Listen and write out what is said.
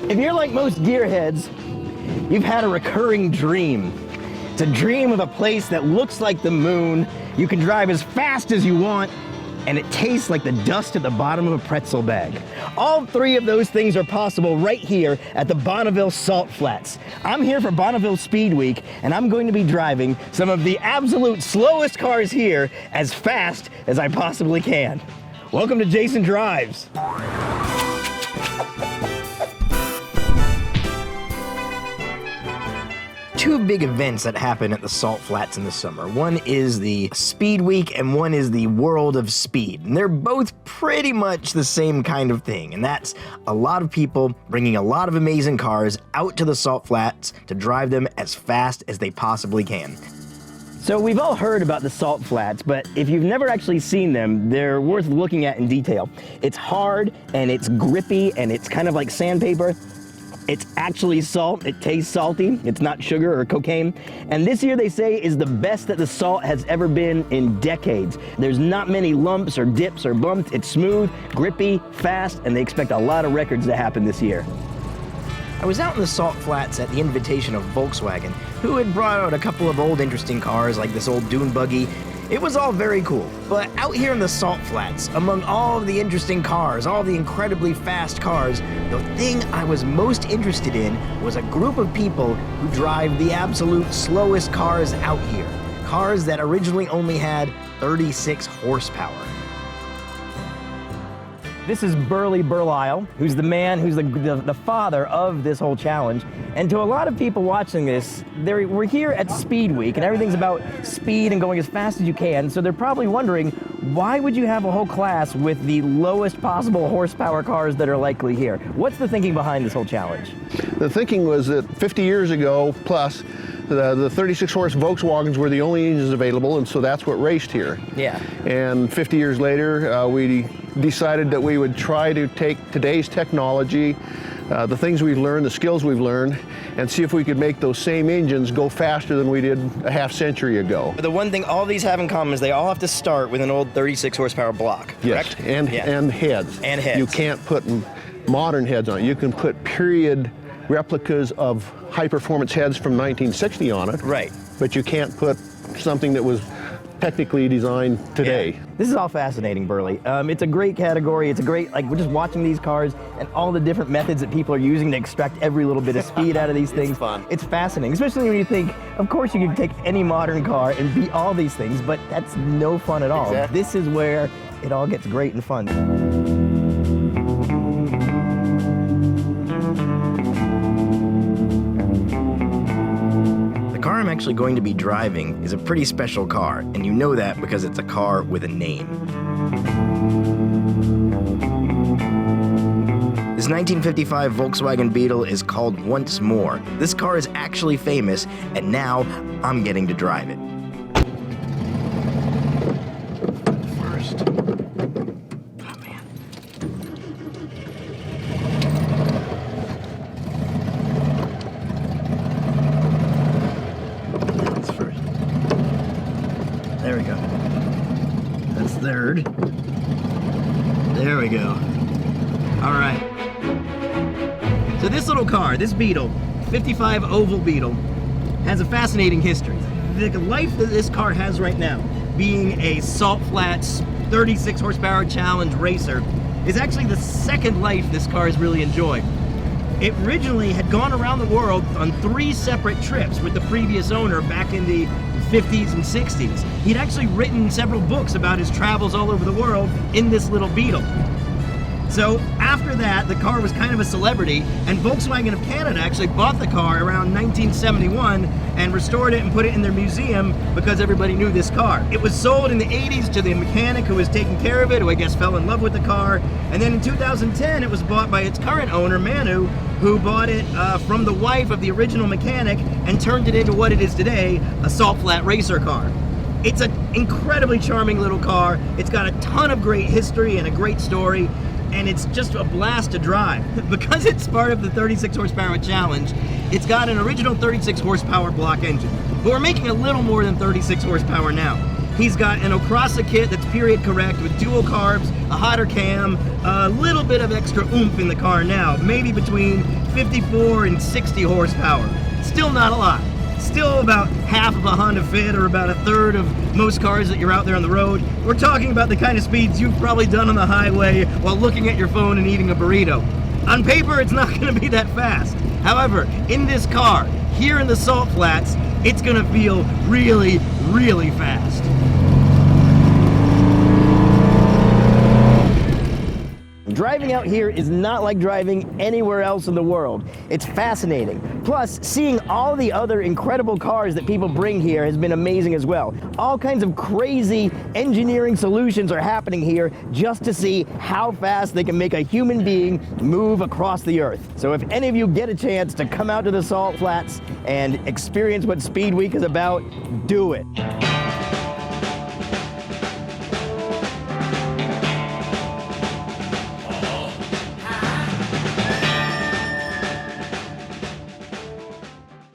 If you're like most gearheads, you've had a recurring dream. It's a dream of a place that looks like the moon, you can drive as fast as you want, and it tastes like the dust at the bottom of a pretzel bag. All three of those things are possible right here at the Bonneville Salt Flats. I'm here for Bonneville Speed Week, and I'm going to be driving some of the absolute slowest cars here as fast as I possibly can. Welcome to Jason Drives. Two big events that happen at the Salt Flats in the summer. One is the Speed Week and one is the World of Speed. And they're both pretty much the same kind of thing. And that's a lot of people bringing a lot of amazing cars out to the Salt Flats to drive them as fast as they possibly can. So we've all heard about the Salt Flats, but if you've never actually seen them, they're worth looking at in detail. It's hard and it's grippy and it's kind of like sandpaper. It's actually salt, it tastes salty, it's not sugar or cocaine. And this year they say is the best that the salt has ever been in decades. There's not many lumps or dips or bumps, it's smooth, grippy, fast, and they expect a lot of records to happen this year. I was out in the Salt Flats at the invitation of Volkswagen, who had brought out a couple of old interesting cars like this old dune buggy. It was all very cool, but out here in the Salt Flats, among all of the interesting cars, all the incredibly fast cars, the thing I was most interested in was a group of people who drive the absolute slowest cars out here. Cars that originally only had 36 horsepower. This is Burley Burlisle, who's the man, who's the father of this whole challenge. And to a lot of people watching this, we're here at Speed Week, and everything's about speed and going as fast as you can. So they're probably wondering, why would you have a whole class with the lowest possible horsepower cars that are likely here? What's the thinking behind this whole challenge? The thinking was that 50 years ago plus, the 36 horse Volkswagens were the only engines available, and so that's what raced here. Yeah. And 50 years later, we decided that we would try to take today's technology, the things we've learned, the skills we've learned, and see if we could make those same engines go faster than we did a half century ago. The one thing all these have in common is they all have to start with an old 36 horsepower block, correct? Yes, and heads. And heads. You can't put modern heads on it. You can put period replicas of high-performance heads from 1960 on it. Right. But you can't put something that was technically designed today. Yeah. This is all fascinating, Burley. It's a great category. It's a great, we're just watching these cars and all the different methods that people are using to extract every little bit of speed out of these things. It's fun. It's fascinating, especially when you think, of course you can take any modern car and beat all these things, but that's no fun at all. Exactly. This is where it all gets great and fun. I'm actually going to be driving is a pretty special car, and you know that because it's a car with a name. This 1955 Volkswagen Beetle is called Once More. This car is actually famous, and now I'm getting to drive it. First. Oh man. There we go. That's third. There we go. All right. So this little car, this Beetle, 55 oval Beetle, has a fascinating history. The life that this car has right now, being a Salt Flats 36 horsepower challenge racer, is actually the second life this car has really enjoyed. It originally had gone around the world on 3 separate trips with the previous owner back in the 50s and 60s. He'd actually written several books about his travels all over the world in this little Beetle. So after that, the car was kind of a celebrity, and Volkswagen of Canada actually bought the car around 1971 and restored it and put it in their museum because everybody knew this car. It was sold in the 80s to the mechanic who was taking care of it, who I guess fell in love with the car. And then in 2010, it was bought by its current owner, Manu, who bought it from the wife of the original mechanic and turned it into what it is today, a Salt Flat racer car. It's an incredibly charming little car. It's got a ton of great history and a great story, and it's just a blast to drive. Because it's part of the 36 horsepower challenge, it's got an original 36 horsepower block engine, but we're making a little more than 36 horsepower now. He's got an Ocrasa kit that's period correct with dual carbs, a hotter cam, a little bit of extra oomph in the car now, maybe between 54 and 60 horsepower. Still not a lot. Still about half of a Honda Fit or about a third of most cars that you're out there on the road. We're talking about the kind of speeds you've probably done on the highway while looking at your phone and eating a burrito. On paper, it's not going to be that fast. However, in this car, here in the Salt Flats, it's going to feel really, really fast. Driving out here is not like driving anywhere else in the world. It's fascinating. Plus, seeing all the other incredible cars that people bring here has been amazing as well. All kinds of crazy engineering solutions are happening here just to see how fast they can make a human being move across the earth. So if any of you get a chance to come out to the Salt Flats and experience what Speed Week is about, do it.